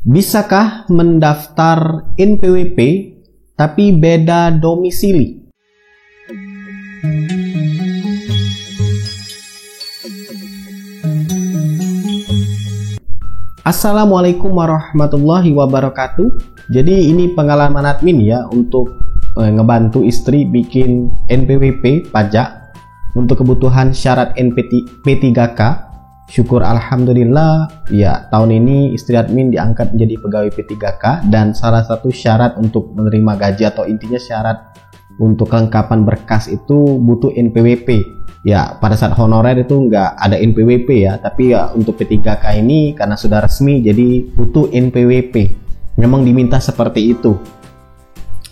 Bisakah mendaftar NPWP tapi beda domisili? Assalamualaikum warahmatullahi wabarakatuh. Jadi ini pengalaman admin ya untuk ngebantu istri bikin NPWP pajak untuk kebutuhan syarat P3K. Syukur alhamdulillah ya, tahun ini istri admin diangkat menjadi pegawai P3K, dan salah satu syarat untuk menerima gaji atau intinya syarat untuk kelengkapan berkas itu butuh NPWP. Ya, pada saat honorer itu nggak ada NPWP ya, tapi ya untuk P3K ini karena sudah resmi jadi butuh NPWP. Memang diminta seperti itu.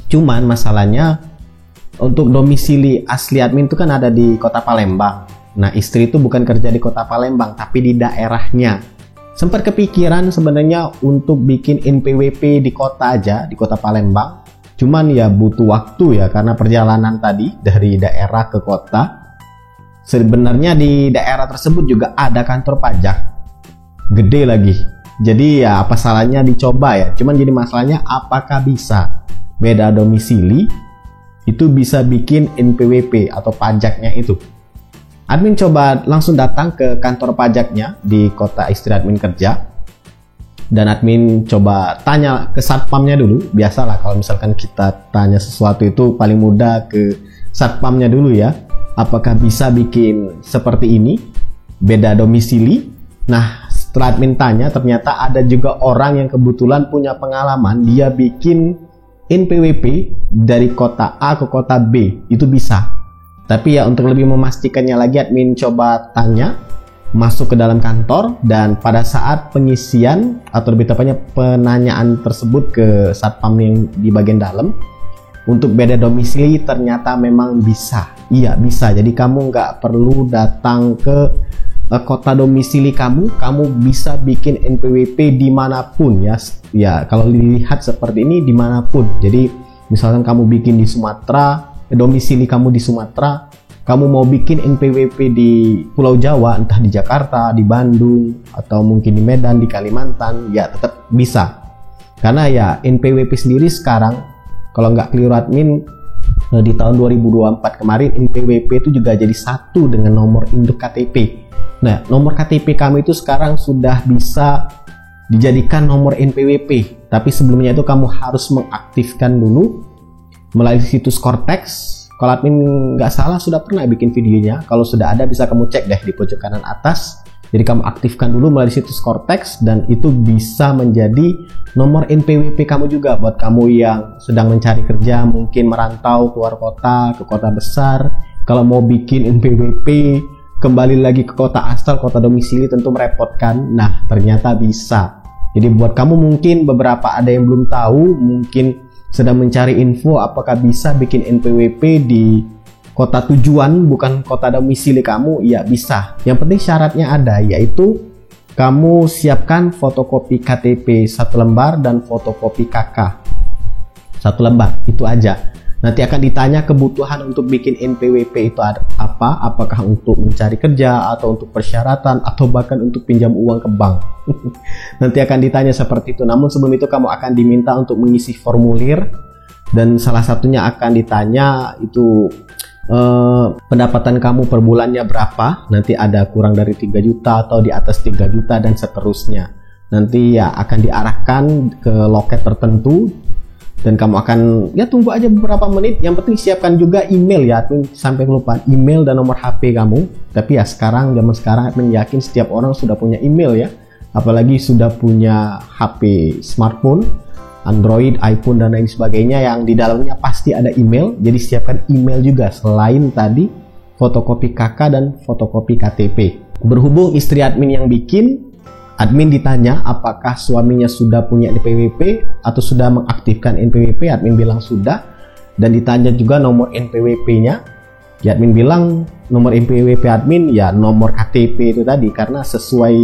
Cuman masalahnya untuk domisili asli admin itu kan ada di Kota Palembang. Nah, istri itu bukan kerja di Kota Palembang, tapi di daerahnya. Sempat kepikiran sebenarnya untuk bikin NPWP di kota aja, di Kota Palembang. Cuman ya butuh waktu ya, karena perjalanan tadi dari daerah ke kota. Sebenarnya di daerah tersebut juga ada kantor pajak. Gede lagi. Jadi ya apa salahnya dicoba ya. Cuman jadi masalahnya apakah bisa beda domisili itu bisa bikin NPWP atau pajaknya itu. Admin coba langsung datang ke kantor pajaknya di kota istri admin kerja, dan admin coba tanya ke satpamnya dulu. Biasalah kalau misalkan kita tanya sesuatu itu paling mudah ke satpamnya dulu ya, apakah bisa bikin seperti ini beda domisili. Nah, setelah admin tanya, ternyata ada juga orang yang kebetulan punya pengalaman, dia bikin NPWP dari kota A ke kota B, itu bisa. Tapi ya untuk lebih memastikannya lagi, admin coba tanya, masuk ke dalam kantor, dan pada saat pengisian atau lebih tepatnya penanyaan tersebut ke satpam yang di bagian dalam untuk beda domisili, ternyata memang bisa. Iya bisa, jadi kamu nggak perlu datang ke kota domisili kamu bisa bikin NPWP dimanapun ya. Ya kalau dilihat seperti ini dimanapun. Jadi misalkan kamu bikin di Sumatera, domisili kamu di Sumatera, kamu mau bikin NPWP di Pulau Jawa, entah di Jakarta, di Bandung, atau mungkin di Medan, di Kalimantan, ya tetap bisa. Karena ya NPWP sendiri sekarang, kalau nggak keliru admin, di tahun 2024 kemarin NPWP itu juga jadi satu dengan nomor induk KTP. Nah, nomor KTP kamu itu sekarang sudah bisa dijadikan nomor NPWP, tapi sebelumnya itu kamu harus mengaktifkan dulu melalui situs Cortex. Kalau admin nggak salah sudah pernah bikin videonya. Kalau sudah ada bisa kamu cek deh di pojok kanan atas. Jadi kamu aktifkan dulu melalui situs Cortex, dan itu bisa menjadi nomor NPWP kamu juga buat kamu yang sedang mencari kerja, mungkin merantau keluar kota, ke kota besar. Kalau mau bikin NPWP kembali lagi ke kota asal, kota domisili, tentu merepotkan. Nah, ternyata bisa. Jadi buat kamu mungkin beberapa ada yang belum tahu, mungkin sedang mencari info apakah bisa bikin NPWP di kota tujuan bukan kota domisili kamu, ya bisa. Yang penting syaratnya ada, yaitu kamu siapkan fotokopi KTP 1 lembar dan fotokopi KK 1 lembar, itu aja. Nanti akan ditanya kebutuhan untuk bikin NPWP itu apa, apakah untuk mencari kerja atau untuk persyaratan atau bahkan untuk pinjam uang ke bank. Nanti akan ditanya seperti itu. Namun sebelum itu kamu akan diminta untuk mengisi formulir, dan salah satunya akan ditanya itu pendapatan kamu per bulannya berapa. Nanti ada kurang dari 3 juta atau di atas 3 juta dan seterusnya. Nanti ya akan diarahkan ke loket tertentu, dan kamu akan ya tunggu aja beberapa menit. Yang penting siapkan juga email ya, admin sampai lupa email dan nomor HP kamu. Tapi ya sekarang, zaman sekarang admin yakin setiap orang sudah punya email ya, apalagi sudah punya HP smartphone, Android, iPhone dan lain sebagainya, yang di dalamnya pasti ada email. Jadi siapkan email juga selain tadi fotokopi KK dan fotokopi KTP. Berhubung istri admin yang bikin, admin ditanya apakah suaminya sudah punya NPWP atau sudah mengaktifkan NPWP. Admin bilang sudah, dan ditanya juga nomor NPWP-nya. Ya, admin bilang nomor NPWP admin ya nomor KTP itu tadi, karena sesuai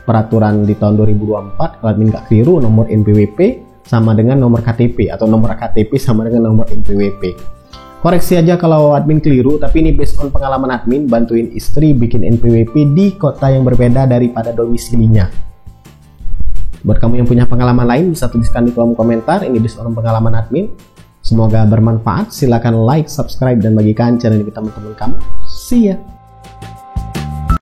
peraturan di tahun 2024 kalau admin nggak keliru, nomor NPWP sama dengan nomor KTP, atau nomor KTP sama dengan nomor NPWP. Koreksi aja kalau admin keliru, tapi ini based on pengalaman admin bantuin istri bikin NPWP di kota yang berbeda daripada domisilinya. Buat kamu yang punya pengalaman lain bisa tuliskan di kolom komentar. Ini di kolom pengalaman admin. Semoga bermanfaat. Silahkan like, subscribe, dan bagikan channel ini ke teman-teman kamu. See ya.